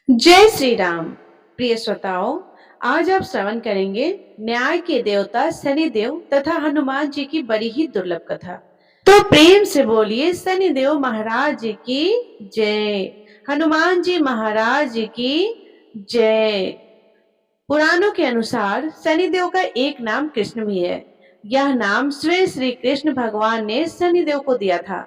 जय श्री राम। प्रिय श्रोताओं, आज आप श्रवण करेंगे न्याय के देवता शनिदेव तथा हनुमान जी की बड़ी ही दुर्लभ कथा। तो प्रेम से बोलिए शनिदेव महाराज की जय, हनुमान जी महाराज की जय। पुराणों के अनुसार शनिदेव का एक नाम कृष्ण भी है। यह नाम स्वयं श्री कृष्ण भगवान ने शनिदेव को दिया था।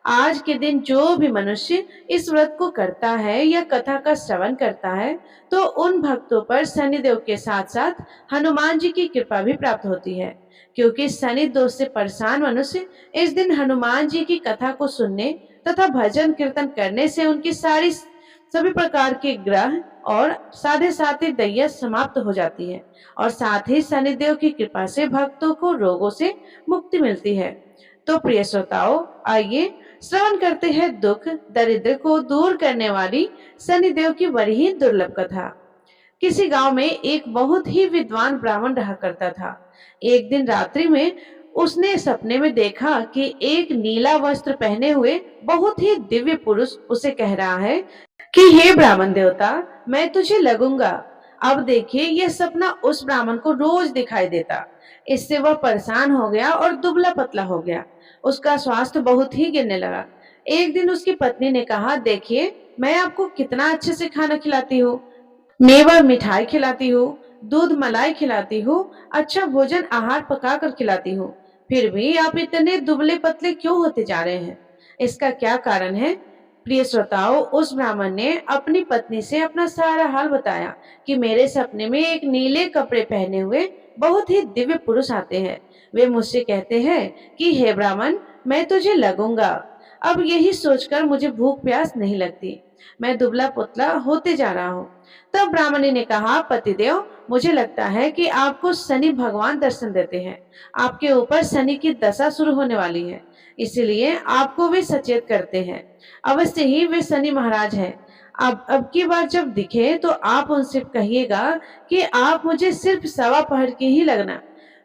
आज के दिन जो भी मनुष्य इस व्रत को करता है या कथा का श्रवण करता है, तो उन भक्तों पर शनिदेव के साथ साथ हनुमान जी की कृपा भी प्राप्त होती है। क्योंकि शनि दोष से परेशान मनुष्य इस दिन हनुमान जी की कथा को सुनने तथा भजन कीर्तन करने से उनकी सभी प्रकार के ग्रह और साधे साथी दैया समाप्त हो जाती है और साथ ही शनिदेव की कृपा से भक्तों को रोगों से मुक्ति मिलती है। तो प्रिय श्रोताओं, आइए श्रवण करते हैं दुख दरिद्र को दूर करने वाली शनिदेव की बड़ी ही दुर्लभ कथा। किसी गांव में एक बहुत ही विद्वान ब्राह्मण रहा करता था। एक दिन रात्रि में उसने सपने में देखा कि एक नीला वस्त्र पहने हुए बहुत ही दिव्य पुरुष उसे कह रहा है कि हे ब्राह्मण देवता, मैं तुझे लगूंगा। अब देखिए, यह सपना उस ब्राह्मण को रोज दिखाई देता। इससे वह परेशान हो गया और दुबला पतला हो गया। उसका स्वास्थ्य बहुत ही गिरने लगा। एक दिन उसकी पत्नी ने कहा, देखिए, मैं आपको कितना अच्छे से खाना खिलाती हूँ, मेवा मिठाई खिलाती हूँ, दूध मलाई खिलाती हूँ, अच्छा भोजन आहार पका कर खिलाती हूँ, फिर भी आप इतने दुबले पतले क्यों होते जा रहे हैं? इसका क्या कारण है? प्रिय श्रोताओं, उस ब्राह्मण ने अपनी पत्नी से अपना सारा हाल बताया कि मेरे सपने में एक नीले कपड़े पहने हुए बहुत ही दिव्य पुरुष आते हैं। वे मुझसे कहते हैं कि हे ब्राह्मण, मैं तुझे लगूंगा। अब यही सोचकर मुझे भूख प्यास नहीं लगती, मैं दुबला पुतला होते जा रहा हूँ। तब ब्राह्मणी ने कहा, पतिदेव, मुझे लगता है कि आपको शनि भगवान दर्शन देते हैं। आपके ऊपर शनि की दशा शुरू होने वाली है, इसलिए आपको वे सचेत करते हैं। अवश्य ही वे शनि महाराज हैं। अब की बार जब दिखे तो आप उनसे कहिएगा कि आप मुझे सिर्फ सवा पहर की ही लगना।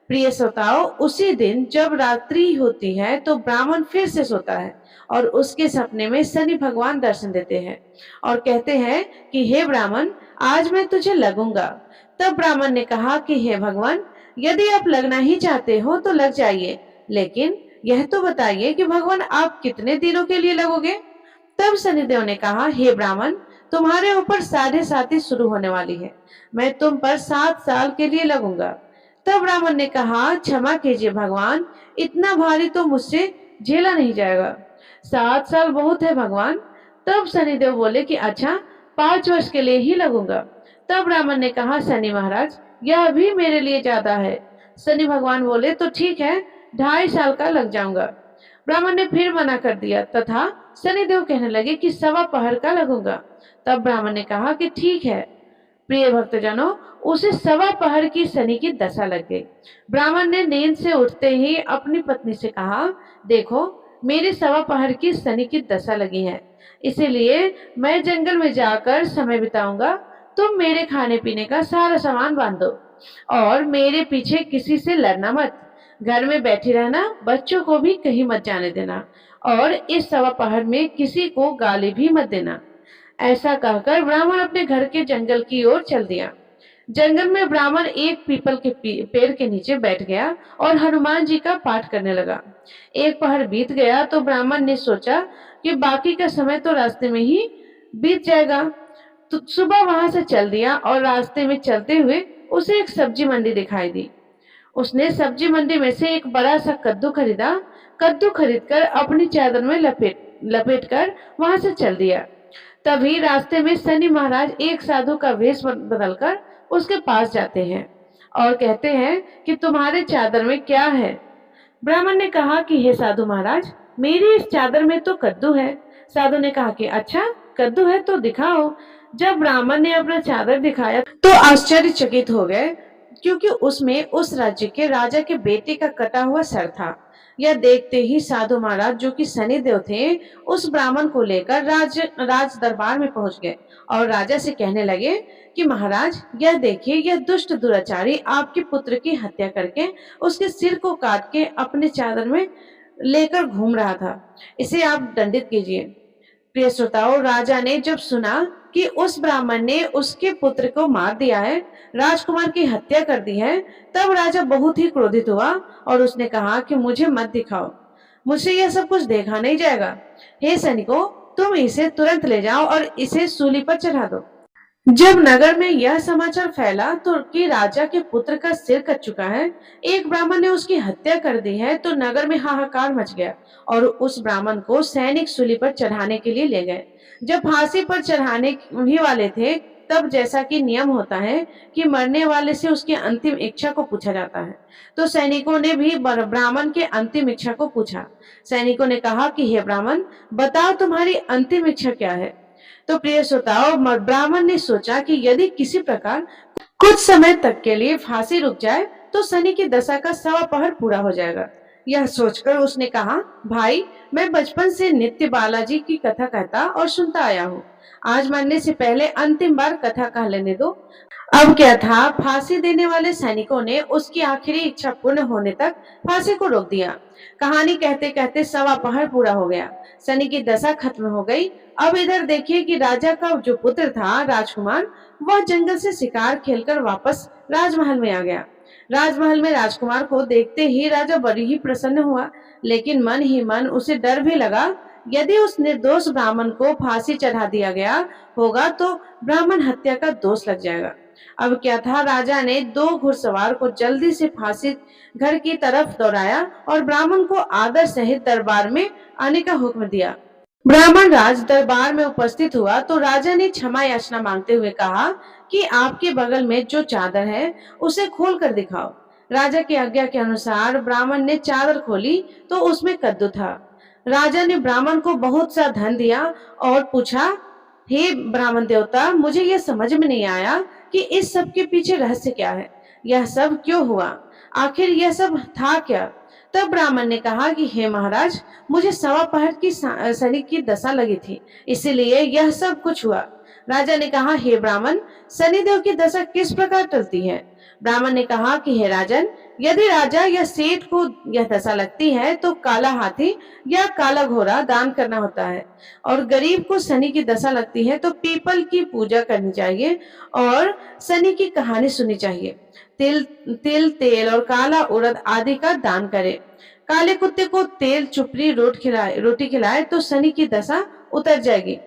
प्रिय श्रोताओं, उसी दिन जब रात्रि होती है तो ब्राह्मण फिर से सोता है और उसके सपने में शनि भगवान दर्शन देते हैं और कहते हैं कि हे ब्राह्मण, आज मैं तुझे लगूंगा। तब ब्राह्मण ने कहा कि हे भगवान, यदि आप लगना ही चाहते हो तो लग जाइए, लेकिन यह तो बताइए कि भगवान आप कितने दिनों के लिए लगोगे? तब शनिदेव ने कहा, हे ब्राह्मण, तुम्हारे ऊपर साढ़े साती शुरू होने वाली है, मैं तुम पर 7 साल के लिए लगूंगा। तब ब्राह्मण ने कहा, क्षमा कीजिए भगवान, इतना भारी तो मुझसे झेला नहीं जाएगा, 7 साल बहुत है भगवान। तब शनिदेव बोले कि अच्छा, 5 वर्ष के लिए ही लगूंगा। तब ब्राह्मण ने कहा, शनि महाराज, यह भी मेरे लिए ज्यादा है। शनि भगवान बोले, तो ठीक है, 2.5 साल का लग जाऊंगा। ब्राह्मण ने फिर मना कर दिया तथा शनिदेव कहने लगे कि सवा पहर का लगूंगा। तब ब्राह्मण ने कहा कि ठीक है। प्रिय भक्तजनों, उसे सवा पहर की शनि की दशा लग गई। ब्राह्मण ने नींद से उठते ही अपनी पत्नी से कहा, देखो, मेरी सवा पहर की शनि की दशा लगी है, इसीलिए मैं जंगल में जाकर समय बिताऊंगा। तुम मेरे खाने पीने का सारा सामान बांध दो और मेरे पीछे किसी से लड़ना मत। घर में बैठी रहना, बच्चों को भी कहीं मत जाने देना और इस सवा पहर में किसी को गाली भी मत देना। ऐसा कहकर ब्राह्मण अपने घर के जंगल की ओर चल दिया। जंगल में ब्राह्मण एक पीपल के पेड़ के नीचे बैठ गया और हनुमान जी का पाठ करने लगा। एक पहर बीत गया तो ब्राह्मण ने सोचा कि बाकी का समय तो रास्ते में ही बीत जाएगा। तो सुबह वहां से चल दिया और रास्ते में चलते हुए उसे एक सब्जी मंडी दिखाई दी। उसने सब्जी मंडी में से एक बड़ा सा कद्दू खरीदा। कद्दू खरीदकर अपनी चादर में लपेट कर वहां से चल दिया। तभी रास्ते में शनि महाराज एक साधु का वेश बदलकर उसके पास जाते हैं और कहते हैं कि तुम्हारे चादर में क्या है? ब्राह्मण ने कहा कि हे साधु महाराज, मेरी इस चादर में तो कद्दू है। साधु ने कहा कि अच्छा, कद्दू है तो दिखाओ। जब ब्राह्मण ने अपना चादर दिखाया तो आश्चर्यचकित हो गए, क्योंकि उसमें उस राज्य के राजा के बेटे का कटा हुआ सर था। यह देखते ही साधु महाराज, जो कि शनिदेव थे, उस ब्राह्मण को लेकर राज दरबार में पहुंच गए और राजा से कहने लगे कि महाराज, यह देखिए, यह दुष्ट दुराचारी आपके पुत्र की हत्या करके उसके सिर को काट के अपने चादर में लेकर घूम रहा था, इसे आप दंडित कीजिए। प्रिय श्रोताओं, राजा ने जब सुना कि उस ब्राह्मण ने उसके पुत्र को मार दिया है, राजकुमार की हत्या कर दी है, तब राजा बहुत ही क्रोधित हुआ और उसने कहा कि मुझे मत दिखाओ, मुझसे यह सब कुछ देखा नहीं जाएगा। हे सैनिकों, तुम इसे तुरंत ले जाओ और इसे सूली पर चढ़ा दो। जब नगर में यह समाचार फैला तो कि राजा के पुत्र का सिर कट चुका है, एक ब्राह्मण ने उसकी हत्या कर दी है, तो नगर में हाहाकार मच गया और उस ब्राह्मण को सैनिक सूली पर चढ़ाने के लिए ले गए। जब फांसी पर चढ़ाने ही वाले थे, तब जैसा कि नियम होता है कि मरने वाले से उसकी अंतिम इच्छा को पूछा जाता है, तो सैनिकों ने भी ब्राह्मण के अंतिम इच्छा को पूछा। सैनिकों ने कहा कि हे ब्राह्मण, बताओ तुम्हारी अंतिम इच्छा क्या है। तो प्रिय श्रोताओं, ब्राह्मण ने सोचा कि यदि किसी प्रकार कुछ समय तक के लिए फांसी रुक जाए तो शनि की दशा का 1.25 पूरा हो जाएगा। यह सोचकर उसने कहा, भाई, मैं बचपन से नित्य बालाजी की कथा कहता और सुनता आया हूँ, आज मरने से पहले अंतिम बार कथा कह लेने दो। अब क्या था, फांसी देने वाले सैनिकों ने उसकी आखिरी इच्छा पूर्ण होने तक फांसी को रोक दिया। कहानी कहते कहते 1.25 पूरा हो गया, शनि की दशा खत्म हो गई। अब इधर देखिए कि राजा का जो पुत्र था, राजकुमार, वह जंगल से शिकार खेलकर वापस राजमहल में आ गया। राजमहल में राजकुमार को देखते ही राजा बड़ी ही प्रसन्न हुआ, लेकिन मन ही मन उसे डर भी लगा, यदि उस निर्दोष ब्राह्मण को फांसी चढ़ा दिया गया होगा तो ब्राह्मण हत्या का दोष लग जाएगा। अब क्या था, राजा ने 2 घुड़सवार को जल्दी से फांसी घर की तरफ दौड़ाया और ब्राह्मण को आदर सहित दरबार में आने का हुक्म दिया। ब्राह्मण राज दरबार में उपस्थित हुआ तो राजा ने क्षमा याचना मांगते हुए कहा कि आपके बगल में जो चादर है उसे खोल कर दिखाओ। राजा की आज्ञा के अनुसार ब्राह्मण ने चादर खोली तो उसमें कद्दू था। राजा ने ब्राह्मण को बहुत सा धन दिया और पूछा, हे ब्राह्मण देवता, मुझे यह समझ में नहीं आया कि इस सब के पीछे रहस्य क्या है, यह सब क्यों हुआ, आखिर यह सब था क्या। तब ब्राह्मण ने कहा कि हे महाराज, मुझे 1.25 की शनि की दशा लगी थी, इसीलिए यह सब कुछ हुआ। राजा ने कहा, हे ब्राह्मण, शनिदेव की दशा किस प्रकार टलती है। ब्राह्मण ने कहा कि हे राजन, यदि राजा या सेठ को यह दशा लगती है तो काला हाथी या काला घोड़ा दान करना होता है, और गरीब को शनि की दशा लगती है तो पीपल की पूजा करनी चाहिए और शनि की कहानी सुननी चाहिए। तिल तेल और काला उड़द आदि का दान करे। काले कुत्ते को तेल चुपड़ी रोटी खिलाए तो शनि की दशा उतर जाएगी।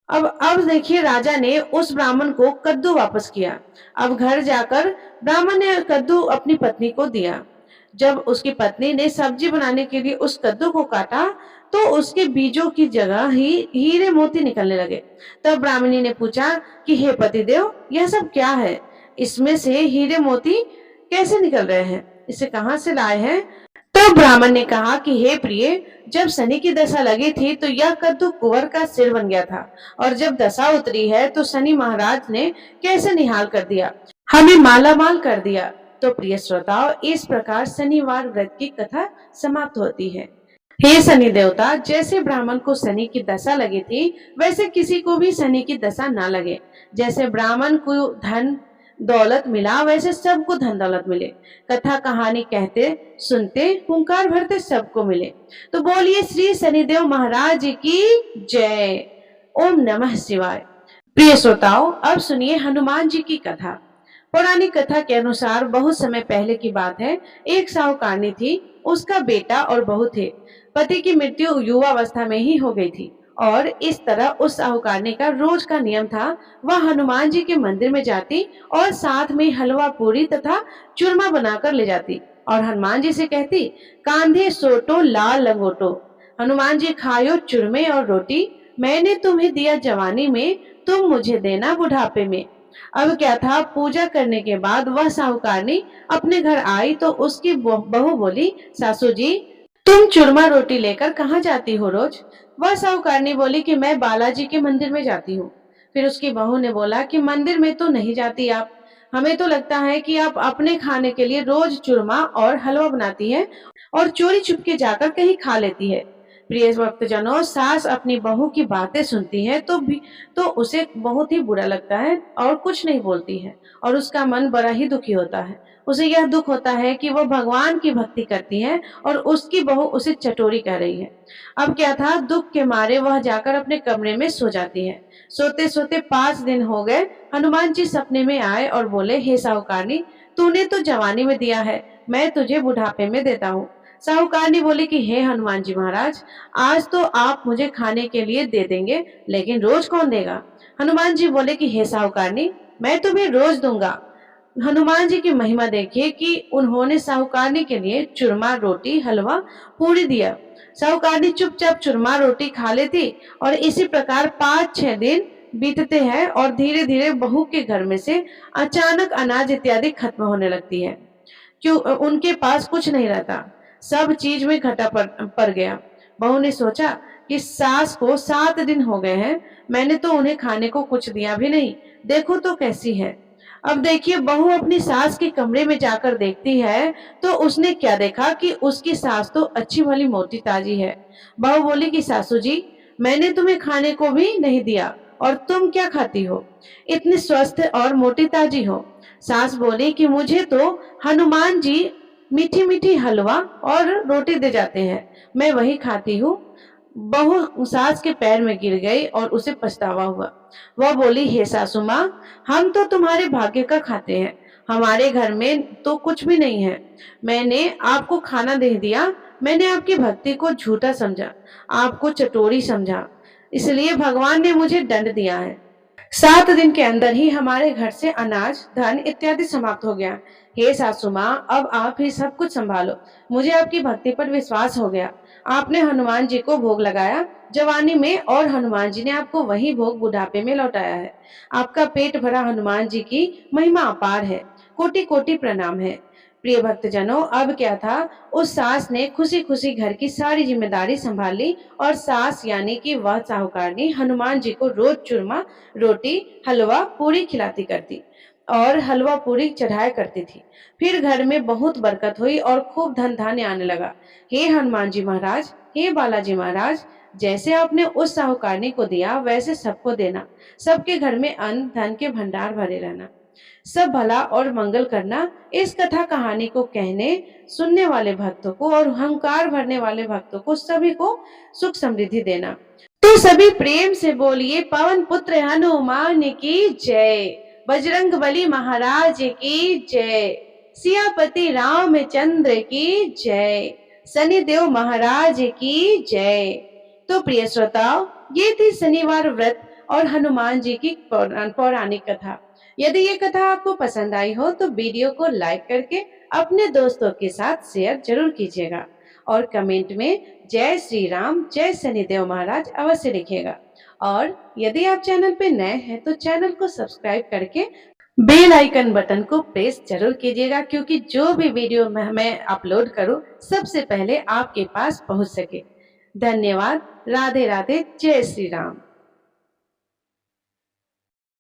अब देखिए, राजा ने उस ब्राह्मण को कद्दू वापस किया। अब घर जाकर ब्राह्मण ने कद्दू अपनी पत्नी को दिया। जब उसकी पत्नी ने सब्जी बनाने के लिए उस कद्दू को काटा तो उसके बीजों की जगह ही हीरे मोती निकलने लगे। तब ब्राह्मणी ने पूछा कि हे पतिदेव, यह सब क्या है, इसमें से हीरे मोती कैसे निकल रहे हैं, इसे कहां से लाए हैं। तो ब्राह्मण ने कहा कि हे प्रिय, जब शनि की दशा लगी थी तो यह कद्दू कुंवर का सिर बन गया था, और जब दशा उतरी है तो शनि महाराज ने कैसे निहाल कर दिया, हमें मालामाल कर दिया। तो प्रिय श्रोताओं, इस प्रकार शनिवार व्रत की कथा समाप्त होती है। हे शनि देवता, जैसे ब्राह्मण को शनि की दशा लगी थी, वैसे किसी को भी शनि की दशा ना लगे। जैसे ब्राह्मण को धन दौलत मिला, वैसे सबको धन दौलत मिले। कथा कहानी कहते सुनते हुंकार भरते सबको मिले। तो बोलिए श्री शनिदेव महाराज की जय। ओम नमः शिवाय। प्रिय श्रोताओं, अब सुनिए हनुमान जी की कथा। पौराणिक कथा के अनुसार बहुत समय पहले की बात है। एक साहूकारनी थी, उसका बेटा और बहू थे। पति की मृत्यु युवावस्था में ही हो गई थी, और इस तरह उस साहूकारनी का रोज का नियम था, वह हनुमान जी के मंदिर में जाती और साथ में हलवा पूरी तथा चूरमा बनाकर ले जाती और हनुमान जी से कहती, कांधे सोटो लाल लंगोटो, हनुमान जी खायो चूरमे और रोटी, मैंने तुम्हें दिया जवानी में, तुम मुझे देना बुढ़ापे में। अब क्या था, पूजा करने के बाद वह साहूकारनी अपने घर आई तो उसकी बहू बोली, सासू जी, तुम चूरमा रोटी लेकर कहाँ जाती हो रोज। वह साहूकारनी बोली कि मैं बालाजी के मंदिर में जाती हूँ। फिर उसकी बहू ने बोला कि मंदिर में तो नहीं जाती आप, हमें तो लगता है कि आप अपने खाने के लिए रोज चूरमा और हलवा बनाती है और चोरी छुपके जाकर कहीं खा लेती है। प्रिय भक्तजनों, सास अपनी बहू की बातें सुनती है तो उसे बहुत ही बुरा लगता है और कुछ नहीं बोलती है और उसका मन बड़ा ही दुखी होता है। उसे यह दुख होता है कि वो भगवान की भक्ति करती है और उसकी बहू उसे चटोरी कह रही है। अब क्या था, दुख के मारे वह जाकर अपने कमरे में सो जाती है। सोते सोते 5 दिन हो गए। हनुमान जी सपने में आए और बोले, हे साहूकारनी, तूने तो जवानी में दिया है, मैं तुझे बुढ़ापे में देता हूँ। साहूकारनी बोली कि हे हनुमान जी महाराज, आज तो आप मुझे खाने के लिए दे देंगे, लेकिन रोज कौन देगा? हनुमान जी बोले कि हे साहूकारनी, मैं तुम्हें रोज दूंगा। हनुमान जी की महिमा देखिए कि उन्होंने साहूकारनी के लिए चूरमा, रोटी, हलवा, पूरी दिया। साहूकारनी चुपचाप चूरमा रोटी खा लेती और इसी प्रकार 5-6 दिन बीतते हैं और धीरे धीरे बहू के घर में से अचानक अनाज इत्यादि खत्म होने लगती है। क्यों? उनके पास कुछ नहीं रहता, सब चीज में घाटा पड़ गया। बहू ने सोचा कि सास को 7 दिन हो गए हैं, मैंने तो उन्हें खाने को कुछ दिया भी नहीं, देखो तो कैसी है। अब देखिए, बहू अपनी सास के कमरे में जाकर देखती है तो उसने क्या देखा कि उसकी सास तो अच्छी भली मोटी ताजी है। बहू बोली कि सासू जी, मैंने तुम्हें खाने को भी नहीं दिया और तुम क्या खाती हो, इतनी स्वस्थ और मोटी ताजी हो। सास बोली कि मुझे तो हनुमान जी मीठी मीठी हलवा और रोटी दे जाते हैं, मैं वही खाती हूँ। बहू सास के पैर में गिर गई और उसे पछतावा हुआ। वह बोली, हे सासू माँ, हम तो तुम्हारे भाग्य का खाते हैं, हमारे घर में तो कुछ भी नहीं है। मैंने आपको खाना दे दिया, मैंने आपकी भक्ति को झूठा समझा, आपको चटोरी समझा, इसलिए भगवान ने मुझे दंड दिया है। 7 दिन के अंदर ही हमारे घर से अनाज, धन इत्यादि समाप्त हो गया। हे सासू माँ, अब आप ही सब कुछ संभालो, मुझे आपकी भक्ति पर विश्वास हो गया। आपने हनुमान जी को भोग लगाया जवानी में और हनुमान जी ने आपको वही भोग बुढ़ापे में लौटाया है। आपका पेट भरा हनुमान जी की महिमा अपार है, कोटि कोटि प्रणाम है। प्रिय भक्तजनों, अब क्या था, उस सास ने खुशी खुशी घर की सारी जिम्मेदारी संभाल ली और सास यानी कि वह साहूकारनी हनुमान जी को रोज चूरमा, रोटी, हलवा, पूरी खिलाती करती और हलवा पूरी चढ़ाया करती थी। फिर घर में बहुत बरकत हुई और खूब धन धान्य आने लगा। हे हनुमान जी महाराज, हे बालाजी महाराज, जैसे आपने उस साहूकारनी को दिया वैसे सबको देना, सबके घर में अन्न धन के भंडार भरे रहना, सब भला और मंगल करना। इस कथा कहानी को कहने सुनने वाले भक्तों को और अहंकार भरने वाले भक्तों को सभी को सुख समृद्धि देना। तो सभी प्रेम से बोलिए, पवन पुत्र हनुमान की जय, बजरंग बली महाराज की जय, सियापति रामचंद्र की जय, शनिदेव महाराज की जय। तो प्रिय श्रोताओ, ये थी शनिवार व्रत और हनुमान जी की पौराणिक कथा। यदि ये कथा आपको पसंद आई हो तो वीडियो को लाइक करके अपने दोस्तों के साथ शेयर जरूर कीजिएगा और कमेंट में जय श्री राम, जय शनिदेव महाराज अवश्य लिखिएगा। और यदि आप चैनल पे नए हैं तो चैनल को सब्सक्राइब करके बेल आइकन बटन को प्रेस जरूर कीजिएगा, क्योंकि जो भी वीडियो मैं अपलोड करूं सबसे पहले आपके पास पहुंच सके। धन्यवाद। राधे राधे। जय श्री राम।